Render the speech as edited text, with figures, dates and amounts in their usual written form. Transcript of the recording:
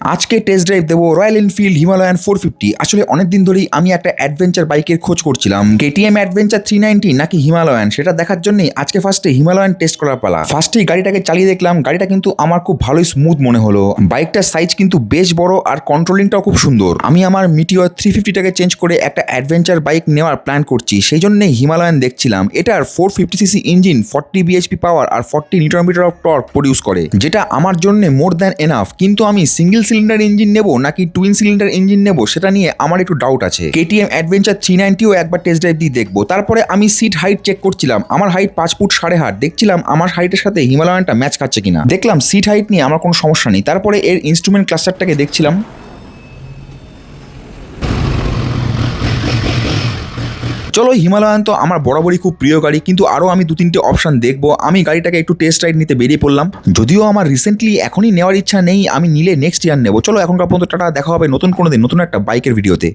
আজকে test drive দেবো royal Enfield Himalayan 450। আসলে অনেকদিন ধরেই আমি একটা অ্যাডভেঞ্চার বাইকের খোঁজ করছিলাম, কেটিএম অ্যাডভেঞ্চার 390 নাকি হিমালয়ান, সেটা দেখার জন্যই আজকে ফার্স্টে হিমালয়ান টেস্ট করার পালা। ফার্স্টেই গাড়িটাকে চালিয়ে দেখলাম, গাড়িটা কিন্তু আমার খুব ভালোই স্মুথ মনে হলো। বাইকটার সাইজ কিন্তু বেশ বড় আর কন্ট্রোলিংটাও খুব সুন্দর। আমি আমার মিটিওর 350টাকে চেঞ্জ করে একটা অ্যাডভেঞ্চার বাইক নেওয়ার প্ল্যান করছি, সেই জন্যই হিমালয়ান দেখছিলাম। এটার 450cc ইঞ্জিন, 40 bhp পাওয়ার আর 40 newton metre of torque produce করে, যেটা আমার জন্য মোর দ্যান এনাফ। কিন্তু আমি সিঙ্গেল সিলিন্ডার ইঞ্জিন নেব নাকি টুইন সিলিন্ডার ইঞ্জিন নেব সেটা নিয়ে আমার একটু ডাউট আছে। কেটিএম অ্যাডভেঞ্চার 390ও একবার টেস্ট ড্রাইভ দিয়ে দেখবো। তারপরে আমি সিট হাইট চেক করছিলাম, আমার হাইট 5 ফুট 8.5। দেখছিলাম আমার হাইটের সাথে হিমালয়ানটা ম্যাচ খাচ্ছে কিনা। দেখলাম সিট হাইট নিয়ে আমার কোনো সমস্যা নেই। তারপরে এর ইনস্ট্রুমেন্ট ক্লাস্টারটাকে দেখছিলাম। চলো, হিমালয়ান তো আমার বরাবরই খুব প্রিয় গাড়ি, কিন্তু আরও আমি 2-3টে অপশন দেখবো। আমি গাড়িটাকে একটু টেস্ট রাইড নিতে বেরিয়ে পড়লাম, যদিও আমার রিসেন্টলি এখনই নেওয়ার ইচ্ছা নেই, আমি নিলে নেক্সট ইয়ার নেবো। চলো, এখনকার পর্যন্ত টাটা, দেখা হবে নতুন কোনো দিন নতুন একটা বাইকের ভিডিওতে।